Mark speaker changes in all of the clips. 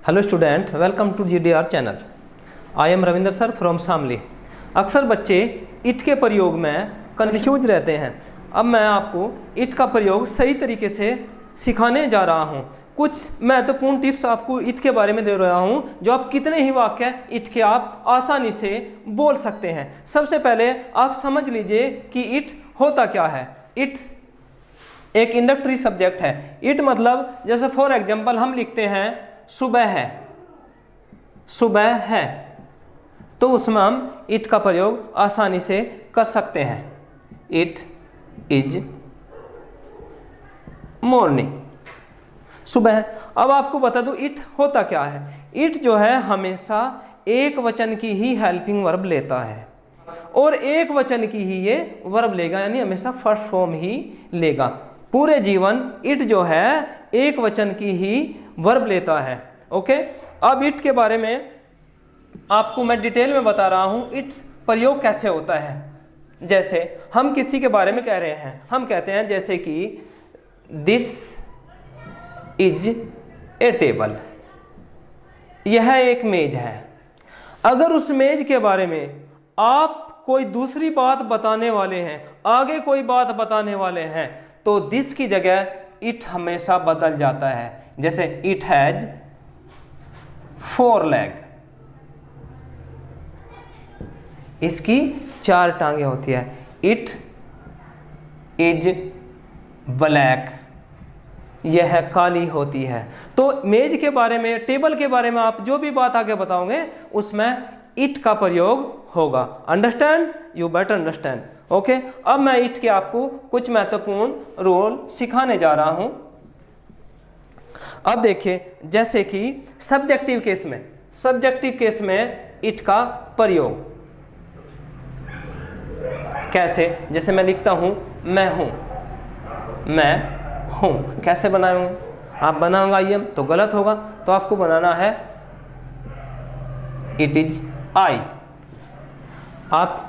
Speaker 1: Hello student, welcome to GDR channel. I am Ravinder sir from Shamli. अक्सर बच्चे it के प्रयोग में कन्फ्यूज रहते हैं। अब मैं आपको इट का प्रयोग सही तरीके से सिखाने जा रहा हूं। कुछ महत्वपूर्ण टिप्स आपको इट के बारे में दे रहा हूं, जो आप कितने ही वाक्य इट के आप आसानी से बोल सकते हैं। सबसे पहले आप समझ लीजिए कि इट होता क्या है। इट एक इंडक्टरी सब्जेक्ट है। इट मतलब जैसे फॉर एग्जाम्पल हम लिखते हैं सुबह है, सुबह है, तो उसमें हम इट का प्रयोग आसानी से कर सकते हैं। इट इज मॉर्निंग, सुबह है। अब आपको बता दूं इट होता क्या है। इट जो है हमेशा एक वचन की ही हेल्पिंग वर्ब लेता है और एक वचन की ही ये वर्ब लेगा, यानी हमेशा फर्स्ट फॉर्म ही लेगा। पूरे जीवन इट जो है एक वचन की ही वर्ब लेता है। ओके, अब इट के बारे में आपको मैं डिटेल में बता रहा हूं इट प्रयोग कैसे होता है। जैसे हम किसी के बारे में कह रहे हैं, हम कहते हैं जैसे कि दिस इज ए टेबल, यह एक मेज है। अगर उस मेज के बारे में आप कोई दूसरी बात बताने वाले हैं, आगे कोई बात बताने वाले हैं, तो दिस की जगह इट हमेशा बदल जाता है। जैसे इट हैज 4 लेग, इसकी 4 टांगे होती है। इट इज ब्लैक, यह काली होती है। तो मेज के बारे में, टेबल के बारे में आप जो भी बात आगे बताओगे उसमें इट का प्रयोग होगा। Understand? You better understand. Okay, अब मैं इट के आपको कुछ महत्वपूर्ण रूल सिखाने जा रहा हूं। अब देखिए, जैसे कि सब्जेक्टिव केस में, सब्जेक्टिव केस में इट का प्रयोग कैसे। जैसे मैं लिखता हूं मैं हूं, मैं हूं, कैसे बनाऊंगा? आप बनाऊंगा आई एम तो गलत होगा, तो आपको बनाना है इट इज आई। आप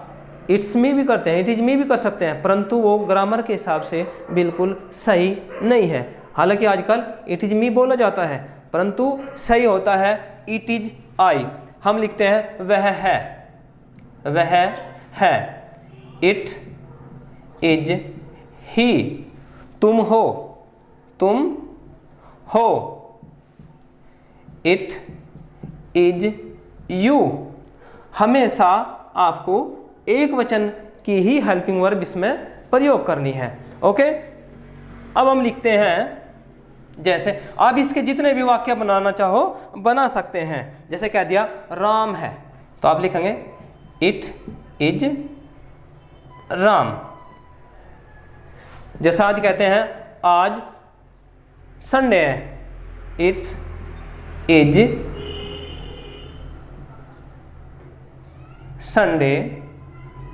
Speaker 1: इट्स मी भी करते हैं, इट इज मी भी कर सकते हैं, परंतु वो ग्रामर के हिसाब से बिल्कुल सही नहीं है। हालांकि आजकल इट इज मी बोला जाता है, परंतु सही होता है इट इज आई। हम लिखते हैं वह है, वह है। इट इज ही, तुम हो, तुम हो। It is you. हमेशा आपको एक वचन की ही हेल्पिंग वर्ब इसमें प्रयोग करनी है। ओके, अब हम लिखते हैं, जैसे आप इसके जितने भी वाक्य बनाना चाहो बना सकते हैं। जैसे कह दिया राम है, तो आप लिखेंगे इट इज राम। जैसा आज कहते हैं आज संडे है, इट इज संडे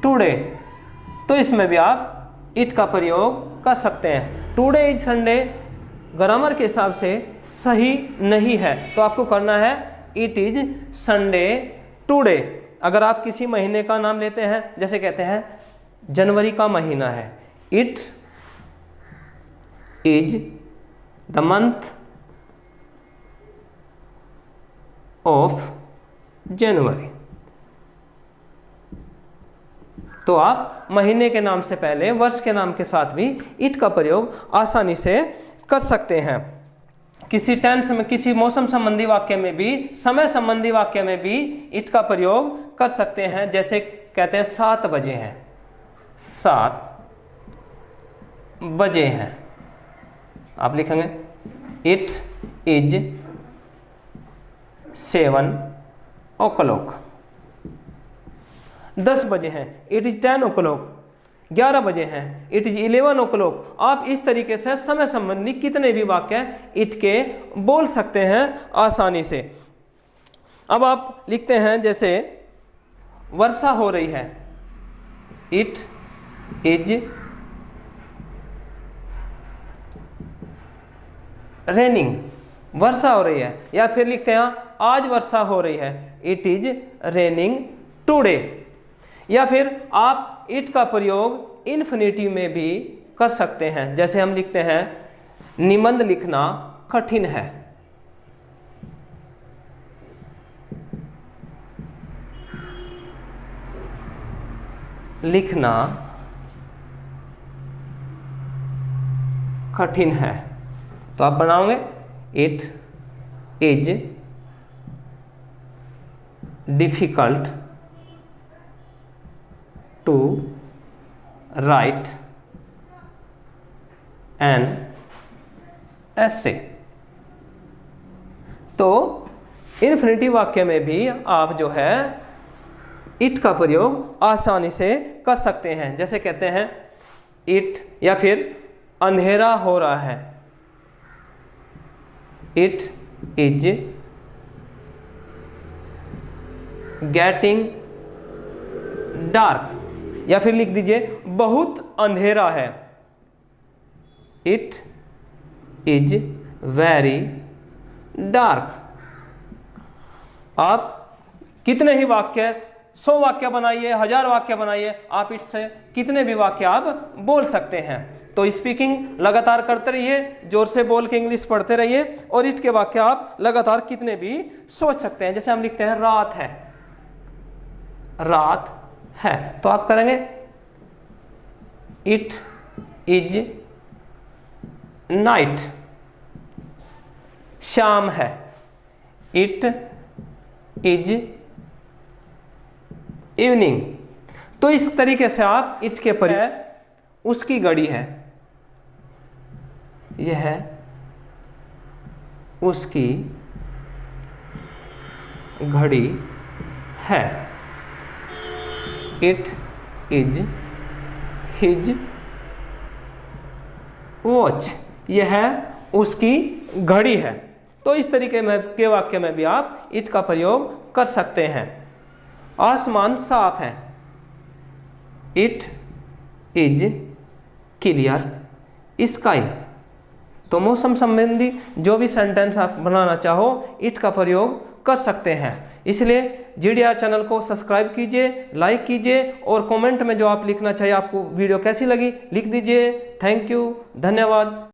Speaker 1: टुडे। तो इसमें भी आप इट का प्रयोग कर सकते हैं। टुडे इज संडे ग्रामर के हिसाब से सही नहीं है, तो आपको करना है इट इज संडे टुडे। अगर आप किसी महीने का नाम लेते हैं, जैसे कहते हैं जनवरी का महीना है, it is the month of January. तो आप महीने के नाम से पहले वर्ष के नाम के साथ भी इट का प्रयोग आसानी से कर सकते हैं। किसी टेंस में, किसी मौसम संबंधी वाक्य में भी, समय संबंधी वाक्य में भी इट का प्रयोग कर सकते हैं। जैसे कहते हैं 7 बजे हैं, 7 बजे हैं, आप लिखेंगे इट इज 7 o'clock। 10 बजे हैं, इट इज 10 o'clock। 11 बजे हैं, इट इज 11 o'clock। आप इस तरीके से समय संबंधी कितने भी वाक्य इट के बोल सकते हैं आसानी से। अब आप लिखते हैं जैसे वर्षा हो रही है, इट इज रेनिंग, वर्षा हो रही है। या फिर लिखते हैं आज वर्षा हो रही है, इट इज रेनिंग टुडे। या फिर आप इट का प्रयोग इन्फिनिटिव में भी कर सकते हैं। जैसे हम लिखते हैं निबंध लिखना कठिन है, लिखना कठिन है। तो आप बनाओगे it is difficult to write an ऐसे। तो इन्फिनिटिव वाक्य में भी आप जो है इट का प्रयोग आसानी से कर सकते हैं। जैसे कहते हैं इट, या फिर अंधेरा हो रहा है, इट इज गेटिंग डार्क, या फिर लिख दीजिए बहुत अंधेरा है, इट इज वेरी डार्क। आप कितने ही वाक्य, 100 वाक्य बनाइए, 1000 वाक्य बनाइए, आप इससे कितने भी वाक्य आप बोल सकते हैं। तो स्पीकिंग लगातार करते रहिए, जोर से बोल के इंग्लिश पढ़ते रहिए, और इट के वाक्य आप लगातार कितने भी सोच सकते हैं। जैसे हम लिखते हैं रात है, रात है, तो आप करेंगे इट इज नाइट। शाम है, इट इज इवनिंग। तो इस तरीके से आप इसके पर उसकी घड़ी है, यह है उसकी घड़ी है, इट इज हिज वॉच, यह है उसकी घड़ी है। तो इस तरीके में के वाक्य में भी आप इट का प्रयोग कर सकते हैं। आसमान साफ है, इट इज क्लियर स्काई। तो मौसम संबंधी जो भी सेंटेंस आप बनाना चाहो, इट का प्रयोग कर सकते हैं। इसलिए GDR चैनल को सब्सक्राइब कीजिए, लाइक कीजिए, और कमेंट में जो आप लिखना चाहिए, आपको वीडियो कैसी लगी लिख दीजिए। थैंक यू, धन्यवाद।